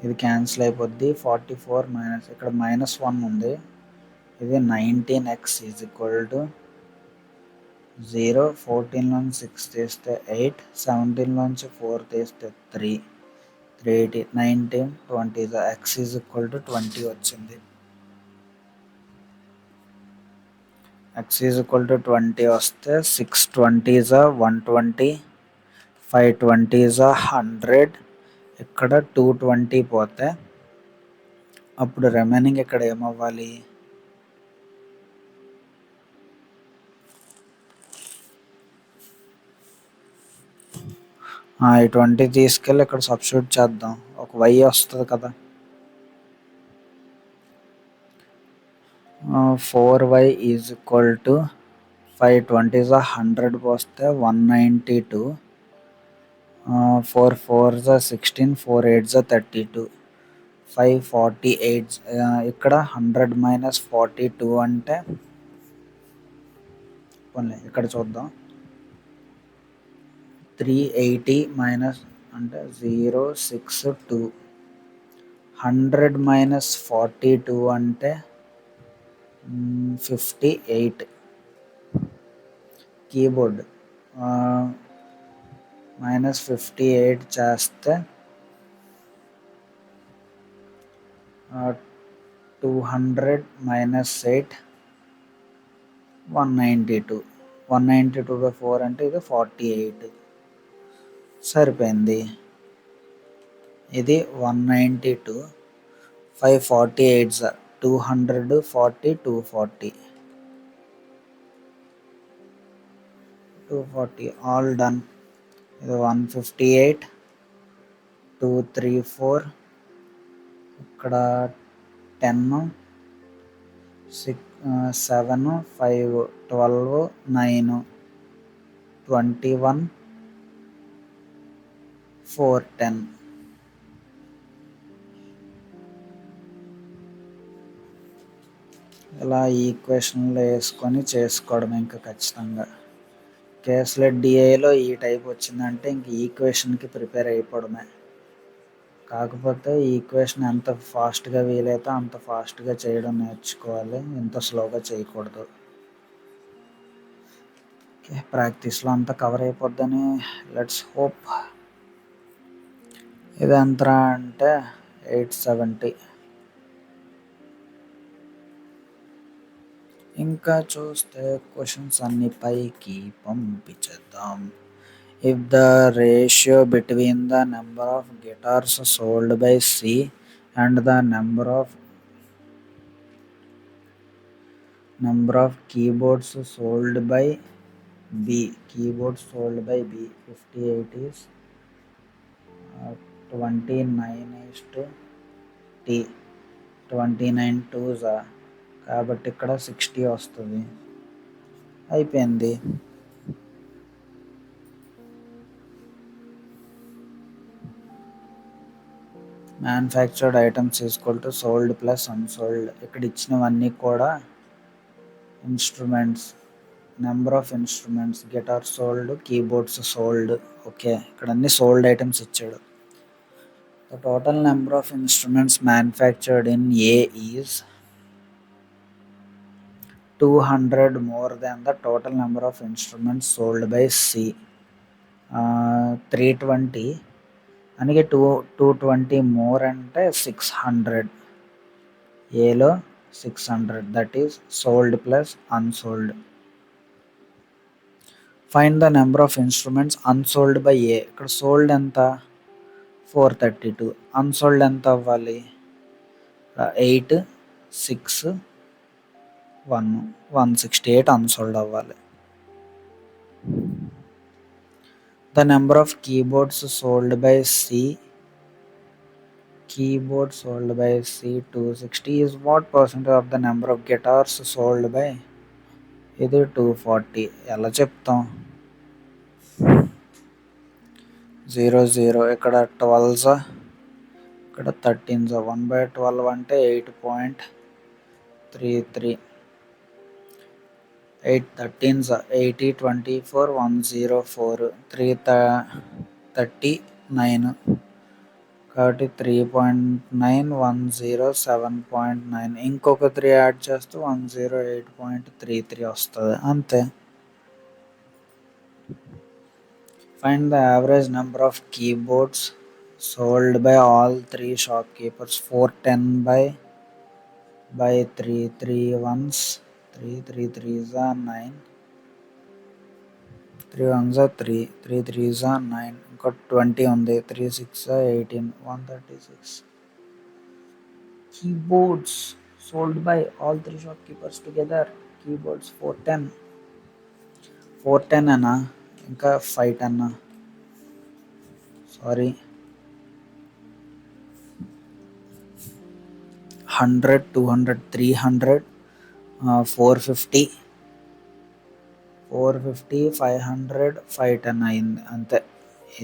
ఇది క్యాన్సిల్ అయిపోద్ది. 44 మైనస్ ఇక్కడ -1 ఉంది, ఇది 19x ఈజ్ ఈక్వల్ టు 0. 14లోంచి 6 తీస్తే 8, 17లోంచి 4 తీస్తే 3, 380, 19, 20. x ఈజ్ ఈక్వల్ టు 20 వచ్చింది. x ఈజ్ ఈక్వల్ టు 20 వస్తే 6 20s are 120, 5 20s are 100. ఇక్కడ 220 పోతే అప్పుడు రిమైనింగ్ ఇక్కడ ఏమవ్వాలి? ఈ 20 తీసుకెళ్ళి ఇక్కడ సబ్స్టిట్యూట్ చేద్దాం. ఒక y వస్తుంది కదా, 4y is equal to 5 20s are 100 పోస్తే 192, 4 4s are 16, 4 8s are 32, 5 48. ఇక్కడ 100 మైనస్ 42 అంటే ఇక్కడ చూద్దాం. 380 మైనస్ అంటే 062, 100 మైనస్ 42 అంటే 58. కీబోర్డ్ -58 చేస్తే 200 మైనస్ 8, 192. 192/4 అంటే ఇది 48. సరిపోయింది. ఇది 192, 5 48s 240, 240, 240 ఆల్ డన్. ఇది 158, 2 3 4, ఇక్కడ 10, 6 7 5 12 9 21 4 10. ఇలా ఈక్వేషన్లో వేసుకొని చేసుకోవడం ఇంకా ఖచ్చితంగా. కేస్లెట్ డిఐలో ఈ టైప్ వచ్చిందంటే ఇంక ఈక్వేషన్కి ప్రిపేర్ అయిపోవడమే. కాకపోతే ఈ ఈక్వేషన్ ఎంత ఫాస్ట్గా వీలైతే అంత ఫాస్ట్గా చేయడం నేర్చుకోవాలి, ఎంత స్లోగా చేయకూడదు. ఓకే, ప్రాక్టీస్లో అంతా కవర్ అయిపోద్దని లెట్స్ హోప్. ఇది ఎంతరా అంటే 870. ఇంకా చూస్తే క్వశ్చన్స్ అన్ని పైకి పంపించేద్దాం. If the ratio between the number of guitars sold by C and the number of keyboards sold by B, 58 is 29:T, 29 2s కాబట్టి ఇక్కడ 60 వస్తుంది. అయిపోయింది. Manufactured items equal to sold plus unsold. ఇక్కడ ఇచ్చినవన్నీ కూడా instruments, number of instruments, guitar sold, keyboards sold. Okay, ఇక్కడ అన్ని sold items ఇచ్చాడు. The total number of instruments manufactured in a is 200 more than the total number of instruments sold by C. 320 అందుకే 220 more అంటే 600. ఏలో 600, that is sold plus unsold. Find the number of instruments unsold by A. ఇక్కడ sold ఎంత 432, unsold ఎంత అవ్వాలి 8 6 1 168 unsold అవ్వాలి. The number of keyboards sold by C, keyboard sold by C 260 is what percentage of the number of guitars sold by ఇది 240. ఎలా చెప్తాం 0 0 ఇక్కడ 12 ఇక్కడ 13 1/12 అంటే 8.33 8 13s 80 24 104 339 కాబట్టి 3.910 7.9 ఇంకొక 3 యాడ్ చేస్తే 108.33 వస్తుంది అంతే. Find the average number of keyboards sold by all 3 shopkeepers. 410 by 3 3 ones 3 3 3s are 9 3 ones are 3 3 3s are 9 ఇంకా 20 ఉంది 3 6 18 136 keyboards sold by all 3 shopkeepers together. Keyboards 410 అన్నా ఇంకా 510 సారీ 100 200 300 450 500 510 అయింది అంతే.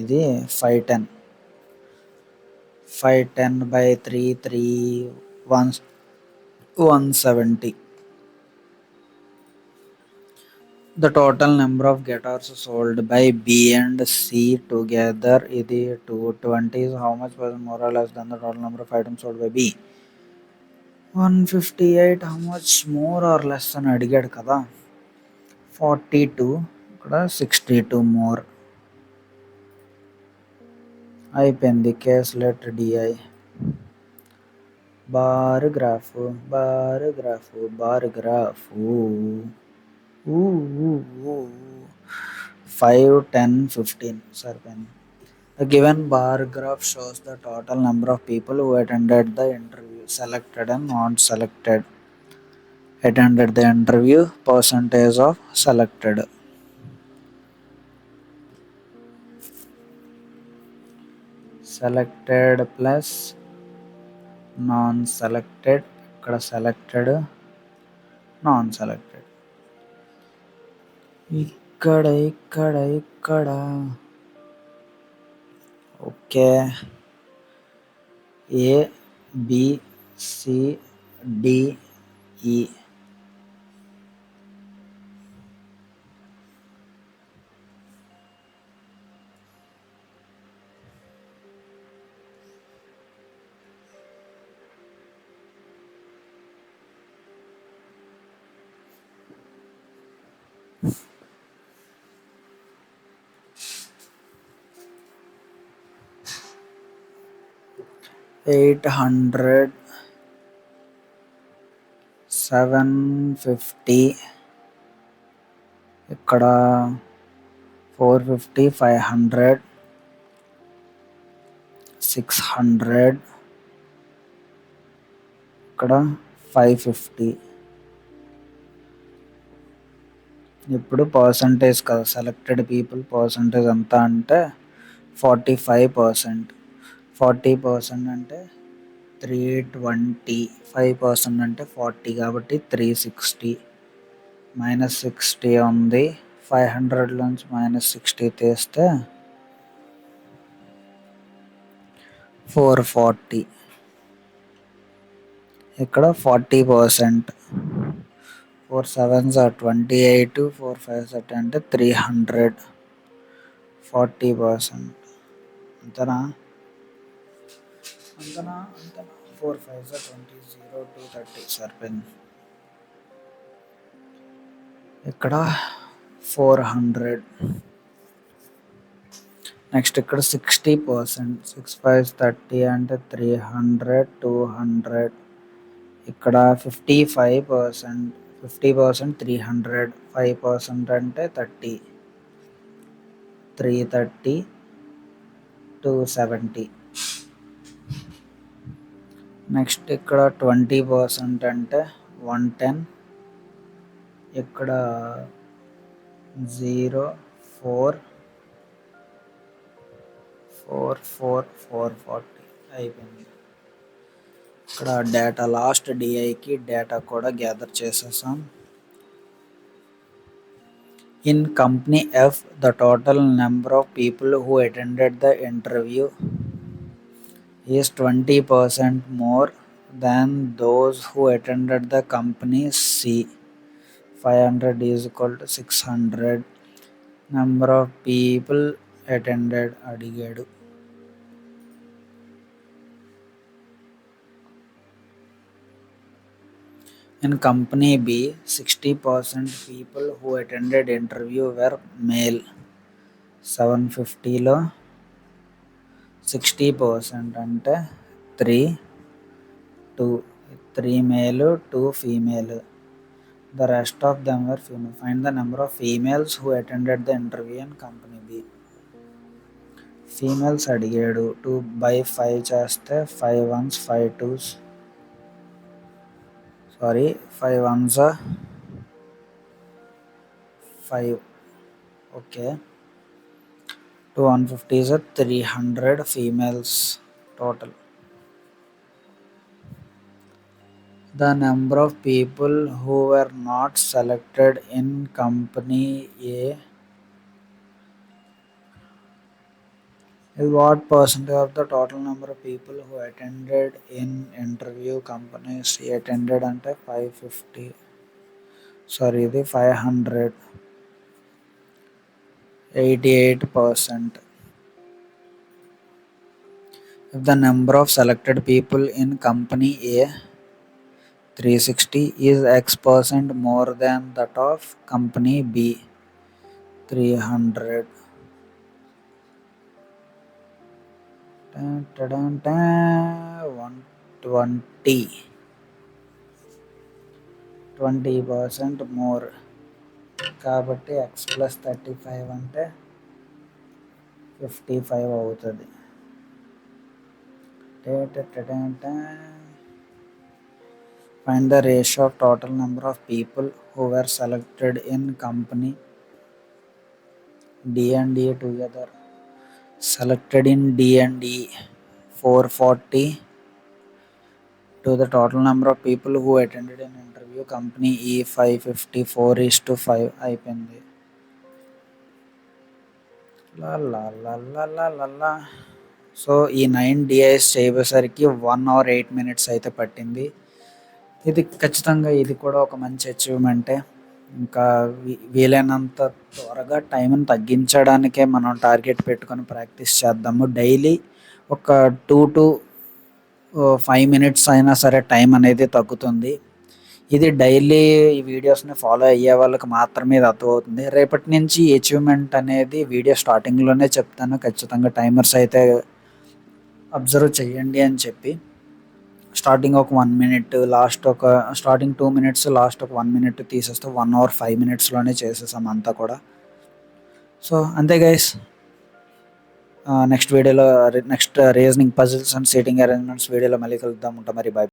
ఇది 510 by 3 3 170. The total number of guitars sold by B and C together ఇది 220 is how much percent more or less than the total number of items sold by B. 158 how much more or less అని అడిగాడు కదా 42 ఇక్కడ 62 more అయిపోయింది. Caselet DI bar graph 5 10 15 సరిపోయింది. The given bar graph shows the total number of people who attended the interview, selected and not selected. Attended the interview, percentage of selected. Selected plus non-selected, ఇక్కడ selected non-selected. ఇక్కడ okay A B C D E $800 $750 ఇక్కడ 450 500 600 ఇక్కడ 550. ఇప్పుడు percentage కదా selected people percentage ఎంత అంటే 45%. 40% అంటే 320, 5% అంటే 40 కాబట్టి 360 -60 ఉంది. 500 నుంచి -60 తీస్తే 440. ఇక్కడ 40%. 4 7s are 28, 4 5s are 10 అంటే 300. 40% అంతనా 4 5s are 20 0 2 30 సరిపోయింది. ఇక్కడ 400. నెక్స్ట్ ఇక్కడ 60%. 6 5s 30 అంటే 300 200 ఇక్కడ 55%, 50% 300, 5% అంటే 30, 330, 270. నెక్స్ట్ ఇక్కడ 20% అంటే 110, ఇక్కడ 0, 4, 4, 4, 440 అయిపోయింది. ఇక్కడ డేటా లాస్ట్ డిఐకి డేటా కూడా గ్యాదర్ చేసేసాం. In company F the total number of people who attended the interview is 20% more than those who attended the company C. 500 is equal to 600. Number of people attended అడిగాడు. In company B, 60% people who attended interview were male. 750లో 60% అంటే 3 male, 2 female. The rest of them were female. Find the number of females who attended the interview in company B. Females అడిగాడు. 2/5 చేస్తే 5 ones, 5 twos. 5 ones are 5. Okay. 2 150s are 300 females total. The number of people who were not selected in company A is what percentage of the total number of people who attended in interview company C. Attended అంటే 550, ఇది 500, 88%. If the number of selected people in company A 360 is X% more than that of company B 300. 120, 20% more కాబట్టి X plus 35 అంటే 55 అవుతుంది. Find the ratio of total number of people who were selected in company D and E together. Selected in D and E 440 to the total number of people who attended an interview company E 554:5 అయిపోయింది. So ఈ 9 DIs చేయబోసరికి 1 hour 8 minutes అయితే పట్టింది. ఇది ఖచ్చితంగా ఇది కూడా ఒక మంచి అచీవ్మెంటే. ఇంకా వీలైనంత త్వరగా టైంని తగ్గించడానికే మనం టార్గెట్ పెట్టుకొని ప్రాక్టీస్ చేద్దాము. డైలీ ఒక 2 to 5 minutes అయినా సరే టైం అనేది తగ్గుతుంది. ఇది డైలీ ఈ వీడియోస్ని ఫాలో అయ్యే వాళ్ళకి మాత్రమే ఇది అర్థమవుతుంది. రేపటి నుంచి అచీవ్మెంట్ అనేది వీడియో స్టార్టింగ్లోనే చెప్తాను. ఖచ్చితంగా టైమర్స్ అయితే అబ్జర్వ్ చేయండి అని చెప్పి స్టార్టింగ్ ఒక 1 minute, స్టార్టింగ్ 2 minutes, లాస్ట్ ఒక 1 minute తీసేస్తే 1 hour 5 minutesలోనే చేసేసాం అంతా కూడా. సో అంతే గైస్. నెక్స్ట్ వీడియోలో next reasoning puzzles and seating arrangements వీడియోలో మళ్ళీ కలుద్దాం. ఉంటా మరి. బాయ్.